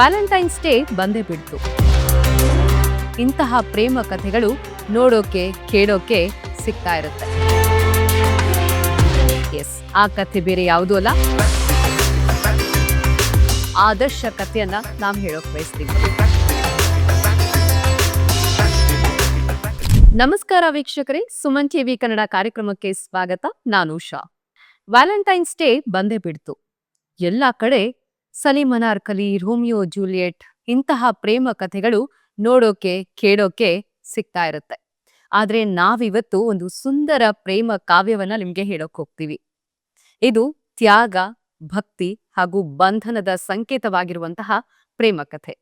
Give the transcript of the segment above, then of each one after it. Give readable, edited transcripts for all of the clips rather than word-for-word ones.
Valentine's day ಬಂದೇ ಬಿಡ್ತು. ಇಂತಹ ಪ್ರೇಮ ಕಥೆಗಳು ನೋಡೋಕೆ ಕೇಳೋಕೆ ಸಿಗ್ತಾ ಇರುತ್ತೆ. ಎಸ್, ಆ ಕಥೆ ಬೇರೆ ಯಾವುದೂ ಅಲ್ಲ, ಆದರ್ಶ ಕಥೆಯನ್ನ ನಾವು ಹೇಳೋಕ್ ಬಯಸ್ತೀವಿ. ನಮಸ್ಕಾರ ವೀಕ್ಷಕರೇ, ಸುಮನ್ ಟಿವಿ ಕನ್ನಡ ಕಾರ್ಯಕ್ರಮಕ್ಕೆ ಸ್ವಾಗತ. ನಾನು ಉಷಾ. ವ್ಯಾಲೆಂಟೈನ್ಸ್ ಡೇ ಬಂದೇ ಬಿಡ್ತು. ಎಲ್ಲಾ ಕಡೆ ಸಲೀಮ್ ಅನಾರ್ಕಲಿ, ರೋಮಿಯೋ ಜೂಲಿಯೆಟ್ ಇಂತಹ ಪ್ರೇಮ ಕಥೆಗಳು ನೋಡೋಕೆ ಕೇಳೋಕೆ ಸಿಗ್ತಾ ಇರುತ್ತೆ. ಆದ್ರೆ ನಾವಿವತ್ತು ಒಂದು ಸುಂದರ ಪ್ರೇಮ ಕಾವ್ಯವನ್ನ ನಿಮ್ಗೆ ಹೇಳೋಕ್ ಹೋಗ್ತೀವಿ. ಇದು ತ್ಯಾಗ, ಭಕ್ತಿ ಹಾಗೂ ಬಂಧನದ ಸಂಕೇತವಾಗಿರುವಂತಹ ಪ್ರೇಮ ಕಥೆ.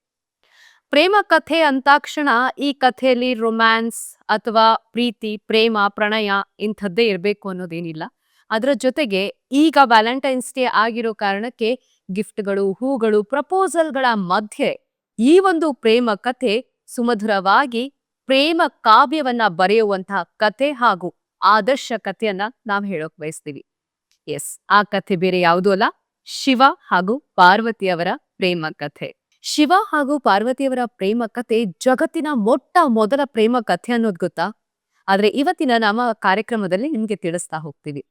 ಪ್ರೇಮ ಕಥೆ ಅಂತಾಕ್ಷಣ ಈ ಕಥೆಯಲ್ಲಿ ರೊಮ್ಯಾನ್ಸ್ ಅಥವಾ ಪ್ರೀತಿ, ಪ್ರೇಮ, ಪ್ರಣಯ ಇಂಥದ್ದೇ ಇರಬೇಕು ಅನ್ನೋದೇನಿಲ್ಲ. ಅದರ ಜೊತೆಗೆ ಈಗ ವ್ಯಾಲೆಂಟೈನ್ಸ್ ಡೇ ಆಗಿರೋ ಕಾರಣಕ್ಕೆ ಗಿಫ್ಟ್ಗಳು, ಹೂಗಳು, ಪ್ರಪೋಸಲ್ಗಳ ಮಧ್ಯೆ ಈ ಒಂದು ಪ್ರೇಮ ಕಥೆ ಸುಮಧುರವಾಗಿ ಪ್ರೇಮ ಕಾವ್ಯವನ್ನ ಬರೆಯುವಂತಹ ಕಥೆ ಹಾಗೂ ಆದರ್ಶ ಕಥೆಯನ್ನ ನಾವು ಹೇಳೋಕ್ ಬಯಸ್ತೀವಿ. ಎಸ್, ಆ ಕಥೆ ಬೇರೆ ಯಾವುದೂ ಅಲ್ಲ, ಶಿವ ಹಾಗೂ ಪಾರ್ವತಿಯವರ ಪ್ರೇಮ ಕಥೆ. ಶಿವ ಹಾಗೂ ಪಾರ್ವತಿಯವರ ಪ್ರೇಮ ಕಥೆ ಜಗತ್ತಿನ ಮೊಟ್ಟ ಮೊದಲ ಪ್ರೇಮ ಕಥೆ ಅನ್ನೋದು ಗೊತ್ತಾ? ಆದ್ರೆ ಇವತ್ತಿನ ನಮ್ಮ ಕಾರ್ಯಕ್ರಮದಲ್ಲಿ ನಿಮ್ಗೆ ತಿಳಿಸ್ತಾ ಹೋಗ್ತೀವಿ.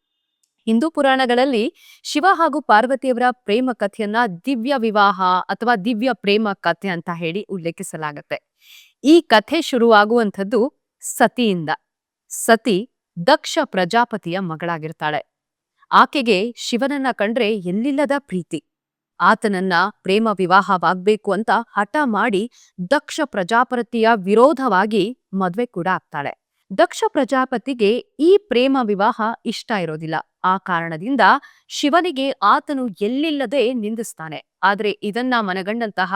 ಹಿಂದೂ ಪುರಾಣಗಳಲ್ಲಿ ಶಿವ ಹಾಗೂ ಪಾರ್ವತಿಯವರ ಪ್ರೇಮ ಕಥೆಯನ್ನ ದಿವ್ಯ ವಿವಾಹ ಅಥವಾ ದಿವ್ಯ ಪ್ರೇಮ ಕಥೆ ಅಂತ ಹೇಳಿ ಉಲ್ಲೇಖಿಸಲಾಗತ್ತೆ. ಈ ಕಥೆ ಶುರುವಾಗುವಂಥದ್ದು ಸತಿಯಿಂದ. ಸತಿ ದಕ್ಷ ಪ್ರಜಾಪತಿಯ ಮಗಳಾಗಿರ್ತಾಳೆ. ಆಕೆಗೆ ಶಿವನನ್ನ ಕಂಡ್ರೆ ಎಲ್ಲಿಲ್ಲದ ಪ್ರೀತಿ. ಆತನನ್ನ ಪ್ರೇಮ ವಿವಾಹವಾಗ್ಬೇಕು ಅಂತ ಹಠ ಮಾಡಿ ದಕ್ಷ ಪ್ರಜಾಪತಿಯ ವಿರೋಧವಾಗಿ ಮದ್ವೆ ಕೂಡ ಆಗ್ತಾಳೆ. ದಕ್ಷ ಪ್ರಜಾಪತಿಗೆ ಈ ಪ್ರೇಮ ವಿವಾಹ ಇಷ್ಟ ಇರೋದಿಲ್ಲ. ಆ ಕಾರಣದಿಂದ ಶಿವನಿಗೆ ಆತನು ಎಲ್ಲಿಲ್ಲದೆ ನಿಂದಿಸ್ತಾನೆ. ಆದ್ರೆ ಇದನ್ನ ಮನಗಂಡಂತಹ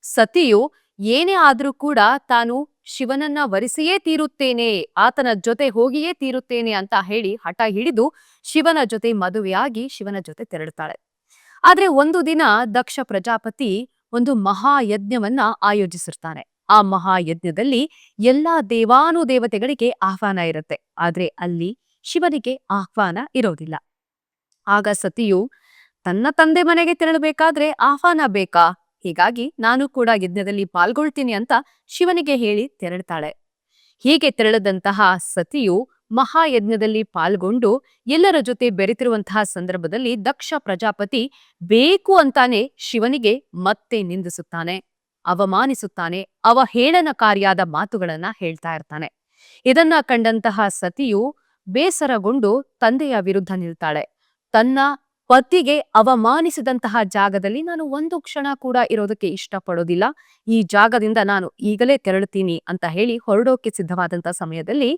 ಸತಿಯು ಏನೇ ಆದ್ರೂ ಕೂಡ ತಾನು ಶಿವನನ್ನ ವರಿಸಿಯೇ ತೀರುತ್ತೇನೆ, ಆತನ ಜೊತೆ ಹೋಗಿಯೇ ತೀರುತ್ತೇನೆ ಅಂತ ಹೇಳಿ ಹಠ ಹಿಡಿದು ಶಿವನ ಜೊತೆ ಮದುವೆಯಾಗಿ ಶಿವನ ಜೊತೆ ತೆರಳುತ್ತಾಳೆ. ಆದ್ರೆ ಒಂದು ದಿನ ದಕ್ಷ ಪ್ರಜಾಪತಿ ಒಂದು ಮಹಾಯಜ್ಞವನ್ನ ಆಯೋಜಿಸಿರ್ತಾನೆ. ಆ ಮಹಾಯಜ್ಞದಲ್ಲಿ ಎಲ್ಲಾ ದೇವಾನುದೇವತೆಗಳಿಗೆ ಆಹ್ವಾನ ಇರುತ್ತೆ. ಆದ್ರೆ ಅಲ್ಲಿ ಶಿವನಿಗೆ ಆಹ್ವಾನ ಇರೋದಿಲ್ಲ. ಆಗ ಸತಿಯು ತನ್ನ ತಂದೆ ಮನೆಗೆ ತೆರಳಬೇಕಾದ್ರೆ ಆಹ್ವಾನ ಬೇಕಾ, ಹೀಗಾಗಿ ನಾನು ಕೂಡ ಯಜ್ಞದಲ್ಲಿ ಪಾಲ್ಗೊಳ್ತೀನಿ ಅಂತ ಶಿವನಿಗೆ ಹೇಳಿ ತೆರಳ್ತಾಳೆ. ಹೀಗೆ ತೆರಳದಂತಹ ಸತಿಯು ಮಹಾಯಜ್ಞದಲ್ಲಿ ಪಾಲ್ಗೊಂಡು ಎಲ್ಲರ ಜೊತೆ ಬೆರೆತಿರುವಂತಹ ಸಂದರ್ಭದಲ್ಲಿ ದಕ್ಷ ಪ್ರಜಾಪತಿ ಬೇಕು ಅಂತಾನೆ ಶಿವನಿಗೆ ಮತ್ತೆ ನಿಂದಿಸುತ್ತಾನೆ, ಅವಮಾನಿಸುತ್ತಾನೆ, ಅವಹೇಳನಕಾರಿಯಾದ ಮಾತುಗಳನ್ನ ಹೇಳ್ತಾ ಇರ್ತಾನೆ. ಇದನ್ನ ಕಂಡಂತಹ ಸತಿಯು ಬೇಸರಗೊಂಡು ತಂದೆಯ ವಿರುದ್ಧ ನಿಲ್ತಾಳೆ. ತನ್ನ ಪತಿಗೆ ಅವಮಾನಿಸಿದಂತಹ ಜಾಗದಲ್ಲಿ ನಾನು ಒಂದು ಕ್ಷಣ ಕೂಡ ಇರೋದಕ್ಕೆ ಇಷ್ಟಪಡೋದಿಲ್ಲ, ಈ ಜಾಗದಿಂದ ನಾನು ಈಗಲೇ ತೆರಳುತ್ತೀನಿ ಅಂತ ಹೇಳಿ ಹೊರಡೋಕೆ ಸಿದ್ಧವಾದಂತಹ ಸಮಯದಲ್ಲಿ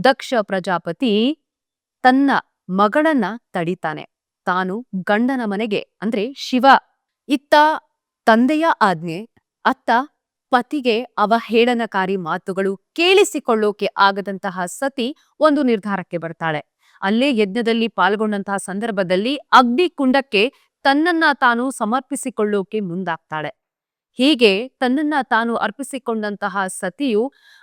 ದಕ್ಷ ಪ್ರಜಾಪತಿ ತನ್ನ ಮಗಳನ್ನ ತಡಿತಾನೆ. ತಾನು ಗಂಡನ ಮನೆಗೆ ಅಂದ್ರೆ ಶಿವ, ಇತ್ತ ತಂದೆಯ ಆಜ್ಞೆ, ಅತ್ತ ಪತಿಗೆ ಅವಹೇಳನಕಾರಿ ಮಾತುಗಳು ಕೇಳಿಸಿಕೊಳ್ಳೋಕೆ ಆಗದಂತಹ ಸತಿ ಒಂದು ನಿರ್ಧಾರಕ್ಕೆ ಬರ್ತಾಳೆ. ಅಲ್ಲೇ ಯಜ್ಞದಲ್ಲಿ ಪಾಲ್ಗೊಂಡಂತಹ ಸಂದರ್ಭದಲ್ಲಿ ಅಗ್ನಿಕುಂಡಕ್ಕೆ ತನ್ನನ್ನ ತಾನು ಸಮರ್ಪಿಸಿಕೊಳ್ಳೋಕೆ ಮುಂದಾಗ್ತಾಳೆ. ಹೀಗೆ ತನ್ನನ್ನ ತಾನು ಅರ್ಪಿಸಿಕೊಂಡಂತಹ ಸತಿಯು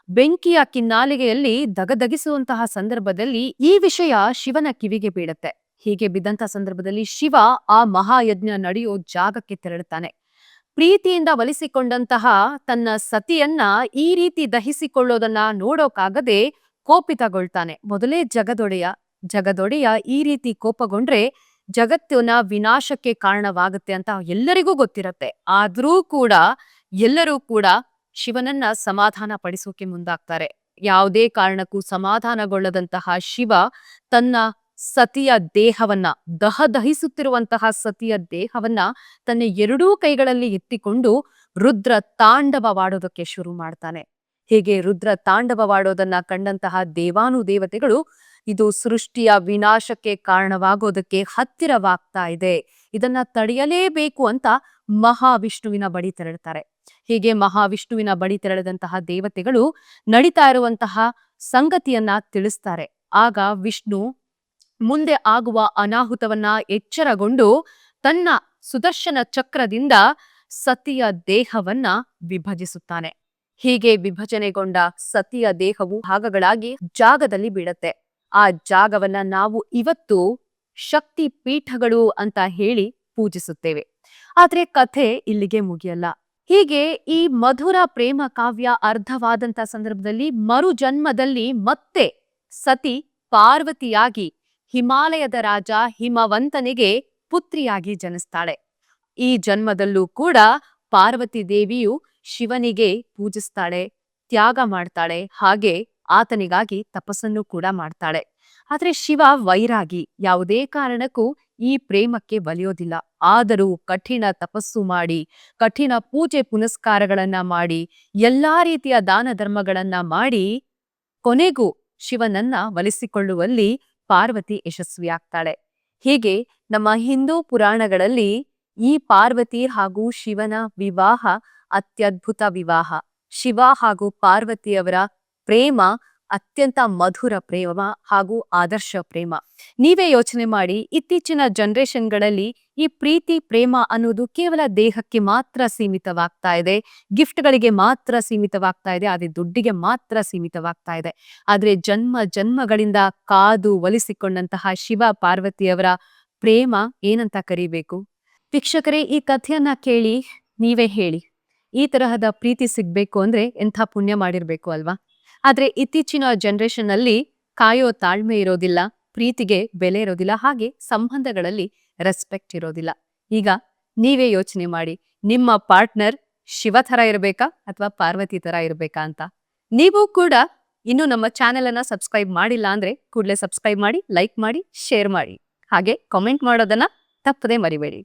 ಬೆಂಕಿಯ ಕಿನ್ನಾಲಿಗೆಯಲ್ಲಿ ದಗದಗಿಸುವಂತಹ ಸಂದರ್ಭದಲ್ಲಿ ಈ ವಿಷಯ ಶಿವನ ಕಿವಿಗೆ ಬೀಳುತ್ತೆ. ಹೀಗೆ ಬಿದ್ದಂತಹ ಸಂದರ್ಭದಲ್ಲಿ ಶಿವ ಆ ಮಹಾಯಜ್ಞ ನಡೆಯೋ ಜಾಗಕ್ಕೆ ತೆರಳುತ್ತಾನೆ. ಪ್ರೀತಿಯಿಂದ ಒಲಿಸಿಕೊಂಡಂತಹ ತನ್ನ ಸತಿಯನ್ನ ಈ ರೀತಿ ದಹಿಸಿಕೊಳ್ಳೋದನ್ನ ನೋಡೋಕಾಗದೆ ಕೋಪಿತಗೊಳ್ತಾನೆ. ಮೊದಲೇ ಜಗದೊಡೆಯ ಈ ರೀತಿ ಕೋಪಗೊಂಡ್ರೆ ಜಗತ್ತಿನ ವಿನಾಶಕ್ಕೆ ಕಾರಣವಾಗುತ್ತೆ ಅಂತ ಎಲ್ಲರಿಗೂ ಗೊತ್ತಿರತ್ತೆ. ಆದ್ರೂ ಕೂಡ ಎಲ್ಲರೂ ಕೂಡ ಶಿವನನ್ನ ಸಮಾಧಾನ ಪಡಿಸೋಕೆ ಮುಂದಾಗ್ತಾರೆ. ಯಾವುದೇ ಕಾರಣಕ್ಕೂ ಸಮಾಧಾನಗೊಳ್ಳದಂತಹ ಶಿವ ತನ್ನ ಸತಿಯ ದೇಹವನ್ನ, ದಹಿಸುತ್ತಿರುವಂತಹ ಸತಿಯ ದೇಹವನ್ನ ತನ್ನ ಎರಡೂ ಕೈಗಳಲ್ಲಿ ಎತ್ತಿಕೊಂಡು ರುದ್ರ ತಾಂಡವವಾಡೋದಕ್ಕೆ ಶುರು ಮಾಡ್ತಾನೆ. ಹೀಗೆ ರುದ್ರ ತಾಂಡವವಾಡೋದನ್ನ ಕಂಡಂತಹ ದೇವಾನುದೇವತೆಗಳು ಇದು ಸೃಷ್ಟಿಯ ವಿನಾಶಕ್ಕೆ ಕಾರಣವಾಗೋದಕ್ಕೆ ಹತ್ತಿರವಾಗ್ತಾ ಇದೆ, ಇದನ್ನ ತಡೆಯಲೇಬೇಕು ಅಂತ ಮಹಾವಿಷ್ಣುವಿನ ಬಳಿ ತೆರಳುತ್ತಾರೆ. ಹೀಗೆ ಮಹಾವಿಷ್ಣುವಿನ ಬಳಿ ತೆರಳಿದಂತಹ ದೇವತೆಗಳು ನಡೀತಾ ಇರುವಂತಹ ಸಂಗತಿಯನ್ನ ತಿಳಿಸ್ತಾರೆ. ಆಗ ವಿಷ್ಣು ಮುಂದೆ ಆಗುವ ಅನಾಹುತವನ್ನ ಎಚ್ಚರಗೊಂಡು ತನ್ನ ಸುದರ್ಶನ ಚಕ್ರದಿಂದ ಸತಿಯ ದೇಹವನ್ನ ವಿಭಜಿಸುತ್ತಾನೆ. ಹೀಗೆ ವಿಭಜನೆಗೊಂಡ ಸತಿಯ ದೇಹವು ಭಾಗಗಳಾಗಿ ಜಾಗದಲ್ಲಿ ಬೀಳತ್ತೆ. ಆ ಜಾಗವನ್ನ ನಾವು ಇವತ್ತು ಶಕ್ತಿ ಪೀಠಗಳು ಅಂತ ಹೇಳಿ ಪೂಜಿಸುತ್ತೇವೆ. ಆದ್ರೆ ಕಥೆ ಇಲ್ಲಿಗೆ ಮುಗಿಯಲ್ಲ. ಹೀಗೆ ಈ ಮಧುರ ಪ್ರೇಮ ಕಾವ್ಯ ಅರ್ಧವಾದಂತ ಸಂದರ್ಭದಲ್ಲಿ ಮರು ಜನ್ಮದಲ್ಲಿ ಮತ್ತೆ ಸತಿ ಪಾರ್ವತಿಯಾಗಿ ಹಿಮಾಲಯದ ರಾಜ ಹಿಮವಂತನಿಗೆ ಪುತ್ರಿಯಾಗಿ ಜನಿಸ್ತಾಳೆ. ಈ ಜನ್ಮದಲ್ಲೂ ಕೂಡ ಪಾರ್ವತಿ ದೇವಿಯು ಶಿವನಿಗೆ ಪೂಜಿಸ್ತಾಳೆ, ತ್ಯಾಗ ಮಾಡ್ತಾಳೆ, ಹಾಗೆ ಆತನಿಗಾಗಿ ತಪಸ್ಸನ್ನು ಕೂಡ ಮಾಡ್ತಾಳೆ. ಆದ್ರೆ ಶಿವ ವೈರಾಗಿ, ಯಾವುದೇ ಕಾರಣಕ್ಕೂ ಈ ಪ್ರೇಮಕ್ಕೆ ಒಲಿಯೋದಿಲ್ಲ. ಆದರೂ ಕಠಿಣ ತಪಸ್ಸು ಮಾಡಿ, ಕಠಿಣ ಪೂಜೆ ಪುನಸ್ಕಾರಗಳನ್ನ ಮಾಡಿ, ಎಲ್ಲಾ ರೀತಿಯ ದಾನ ಧರ್ಮಗಳನ್ನ ಮಾಡಿ ಕೊನೆಗೂ ಶಿವನನ್ನ ಒಲಿಸಿಕೊಳ್ಳುವಲ್ಲಿ ಪಾರ್ವತಿ ಯಶಸ್ವಿಯಾಗ್ತಾಳೆ. ಹೀಗೆ ನಮ್ಮ ಹಿಂದೂ ಪುರಾಣಗಳಲ್ಲಿ ಈ ಪಾರ್ವತಿ ಹಾಗೂ ಶಿವನ ವಿವಾಹ ಅತ್ಯದ್ಭುತ ವಿವಾಹ. ಶಿವ ಹಾಗೂ ಪಾರ್ವತಿಯವರ ಪ್ರೇಮ ಅತ್ಯಂತ ಮಧುರ ಪ್ರೇಮ ಹಾಗೂ ಆದರ್ಶ ಪ್ರೇಮ. ನೀವೇ ಯೋಚನೆ ಮಾಡಿ, ಇತ್ತೀಚಿನ ಜನರೇಷನ್ಗಳಲ್ಲಿ ಈ ಪ್ರೀತಿ ಪ್ರೇಮ ಅನ್ನೋದು ಕೇವಲ ದೇಹಕ್ಕೆ ಮಾತ್ರ ಸೀಮಿತವಾಗ್ತಾ ಇದೆ, ಗಿಫ್ಟ್ಗಳಿಗೆ ಮಾತ್ರ ಸೀಮಿತವಾಗ್ತಾ ಇದೆ, ಅದೇ ದುಡ್ಡಿಗೆ ಮಾತ್ರ ಸೀಮಿತವಾಗ್ತಾ ಇದೆ. ಆದ್ರೆ ಜನ್ಮ ಜನ್ಮಗಳಿಂದ ಕಾದು ಒಲಿಸಿಕೊಂಡಂತಹ ಶಿವ ಪಾರ್ವತಿಯವರ ಪ್ರೇಮ ಏನಂತ ಕರಿಬೇಕು? ವೀಕ್ಷಕರೇ, ಈ ಕಥೆಯನ್ನ ಕೇಳಿ ನೀವೇ ಹೇಳಿ, ಈ ತರಹದ ಪ್ರೀತಿ ಸಿಗ್ಬೇಕು ಅಂದ್ರೆ ಎಂಥ ಪುಣ್ಯ ಮಾಡಿರ್ಬೇಕು ಅಲ್ವಾ? ಆದ್ರೆ ಇತ್ತೀಚಿನ ಜನರೇಷನ್ ಅಲ್ಲಿ ಕಾಯೋ ತಾಳ್ಮೆ ಇರೋದಿಲ್ಲ, ಪ್ರೀತಿಗೆ ಬೆಲೆ ಇರೋದಿಲ್ಲ, ಹಾಗೆ ಸಂಬಂಧಗಳಲ್ಲಿ ರೆಸ್ಪೆಕ್ಟ್ ಇರೋದಿಲ್ಲ. ಈಗ ನೀವೇ ಯೋಚನೆ ಮಾಡಿ, ನಿಮ್ಮ ಪಾರ್ಟ್ನರ್ ಶಿವ ಥರ ಇರಬೇಕಾ ಅಥವಾ ಪಾರ್ವತಿ ತರ ಇರಬೇಕಾ ಅಂತ. ನೀವು ಕೂಡ ಇನ್ನು ನಮ್ಮ ಚಾನೆಲ್ ಅನ್ನ ಸಬ್ಸ್ಕ್ರೈಬ್ ಮಾಡಿಲ್ಲ ಅಂದ್ರೆ ಕೂಡಲೇ ಸಬ್ಸ್ಕ್ರೈಬ್ ಮಾಡಿ, ಲೈಕ್ ಮಾಡಿ, ಶೇರ್ ಮಾಡಿ, ಹಾಗೆ ಕಾಮೆಂಟ್ ಮಾಡೋದನ್ನ ತಪ್ಪದೆ ಮರಿಬೇಡಿ.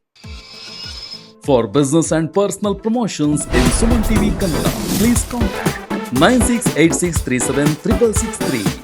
For business and personal promotions in Suman TV Kannada, please contact 9686376663.